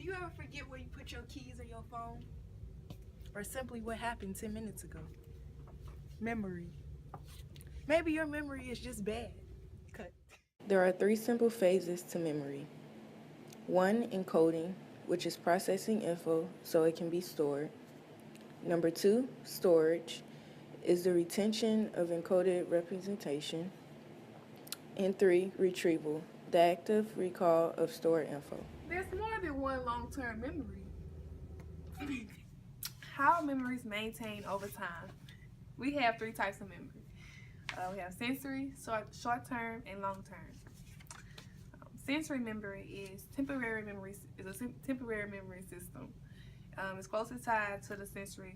you ever forget where you put your keys or your phone? Or simply what happened 10 minutes ago? Memory. Maybe your memory is just bad. Cut. There are three simple phases to memory. One, encoding, which is processing info so it can be stored. Number two, storage, is the retention of encoded representation. And three, retrieval, the active recall of stored info. There's more than one long-term memory. How memories maintain over time? We have three types of memory. We have sensory, short-term, and long-term. Sensory memory is a temporary memory system. It's closely tied to the sensory.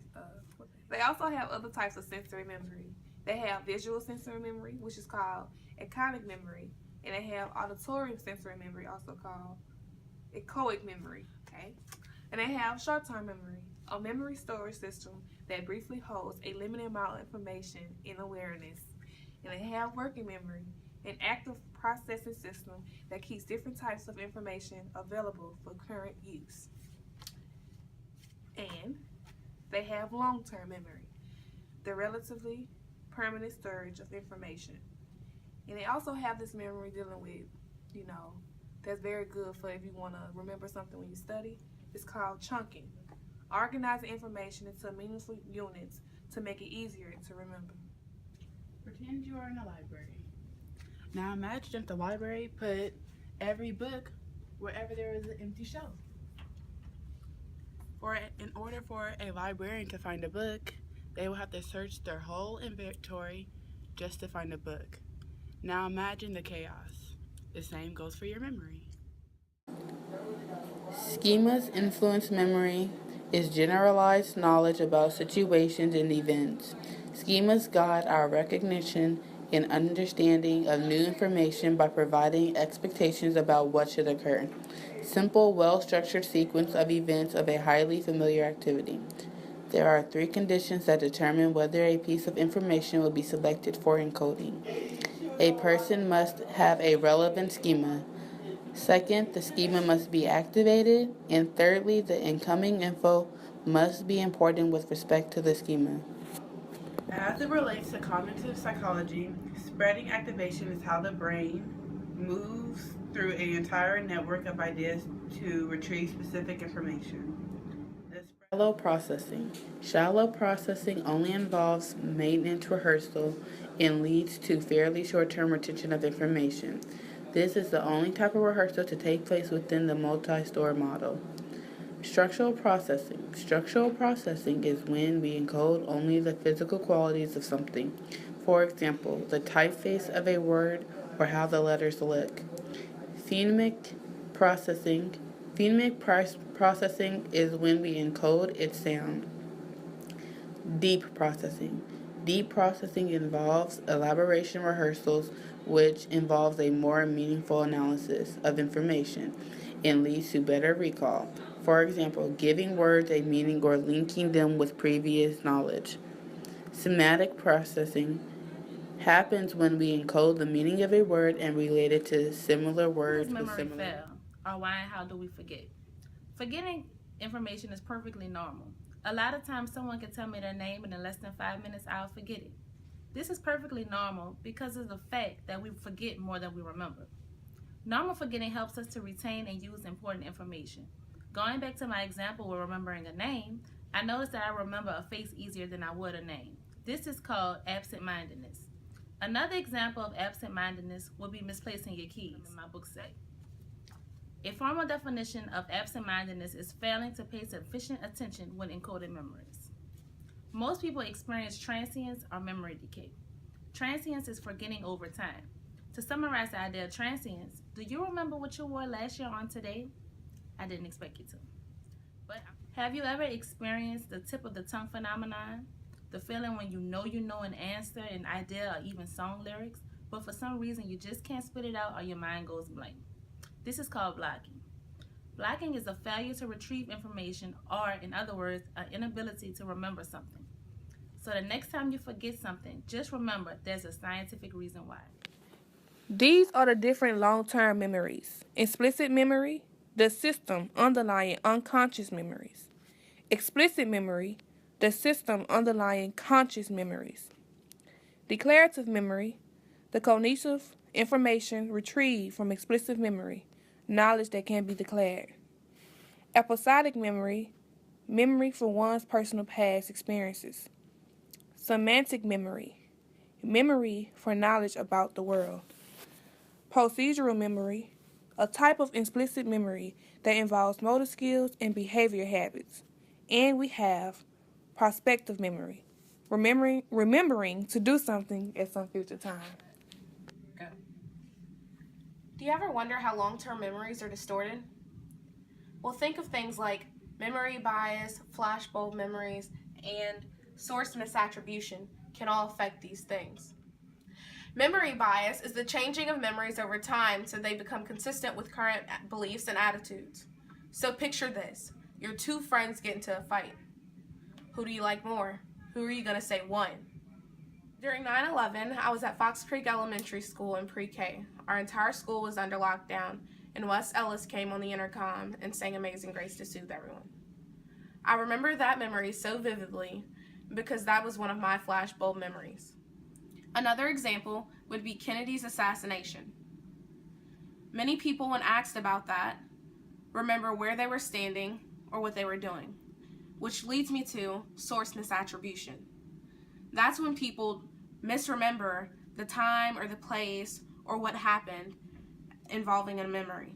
They also have other types of sensory memory. They have visual sensory memory, which is called iconic memory, and they have auditory sensory memory, also called echoic memory. Okay, and they have short-term memory, a memory storage system that briefly holds a limited amount of information in awareness. And they have working memory, an active processing system that keeps different types of information available for current use. And they have long-term memory, the relatively permanent storage of information. And they also have this memory dealing with, that's very good for if you want to remember something when you study. It's called chunking, organizing information into meaningful units to make it easier to remember. Pretend you are in a library. Now imagine if the library put every book wherever there is an empty shelf. In order for a librarian to find a book, they will have to search their whole inventory just to find a book. Now imagine the chaos. The same goes for your memory. Schemas influence memory is generalized knowledge about situations and events. Schemas guide our recognition and understanding of new information by providing expectations about what should occur. Simple, well-structured sequence of events of a highly familiar activity. There are three conditions that determine whether a piece of information will be selected for encoding. A person must have a relevant schema. Second, the schema must be activated. And thirdly, the incoming info must be important with respect to the schema. As it relates to cognitive psychology, spreading activation is how the brain moves through an entire network of ideas to retrieve specific information. Shallow processing. Shallow processing only involves maintenance rehearsal and leads to fairly short-term retention of information. This is the only type of rehearsal to take place within the multi-store model. Structural processing. Structural processing is when we encode only the physical qualities of something. For example, the typeface of a word or how the letters look. Phonemic processing. Phonemic processing is when we encode its sound. Deep processing. Deep processing involves elaboration rehearsals, which involves a more meaningful analysis of information and leads to better recall. For example, giving words a meaning or linking them with previous knowledge. Semantic processing happens when we encode the meaning of a word and relate it to similar words with similar. Memory fail, or why and how do we forget? Forgetting information is perfectly normal. A lot of times someone can tell me their name and in less than 5 minutes I'll forget it. This is perfectly normal because of the fact that we forget more than we remember. Normal forgetting helps us to retain and use important information. Going back to my example with remembering a name, I noticed that I remember a face easier than I would a name. This is called absent-mindedness. Another example of absent-mindedness would be misplacing your keys, my book say. A formal definition of absent-mindedness is failing to pay sufficient attention when encoding memories. Most people experience transience or memory decay. Transience is forgetting over time. To summarize the idea of transience, do you remember what you wore last year on today? I didn't expect you to. But have you ever experienced the tip of the tongue phenomenon? The feeling when you know an answer, an idea, or even song lyrics, but for some reason you just can't spit it out or your mind goes blank. This is called blocking. Blocking is a failure to retrieve information, or in other words, an inability to remember something. So the next time you forget something, just remember there's a scientific reason why. These are the different long-term memories. Explicit memory, the system underlying unconscious memories. Explicit memory, the system underlying conscious memories. Declarative memory, the cognitive information retrieved from explicit memory, knowledge that can be declared. Episodic memory, memory for one's personal past experiences. Semantic memory, memory for knowledge about the world. Procedural memory, a type of implicit memory that involves motor skills and behavior habits. And we have prospective memory, remembering to do something at some future time. Do you ever wonder how long-term memories are distorted? Well, think of things like memory bias, flashbulb memories, and source misattribution can all affect these things. Memory bias is the changing of memories over time so they become consistent with current beliefs and attitudes. So picture this. Your two friends get into a fight. Who do you like more? Who are you going to say won? During 9/11, I was at Fox Creek Elementary School in pre-K. Our entire school was under lockdown, and Wes Ellis came on the intercom and sang Amazing Grace to soothe everyone. I remember that memory so vividly because that was one of my flashbulb memories. Another example would be Kennedy's assassination. Many people, when asked about that, remember where they were standing or what they were doing, which leads me to source misattribution. That's when people misremember the time or the place or what happened involving a memory.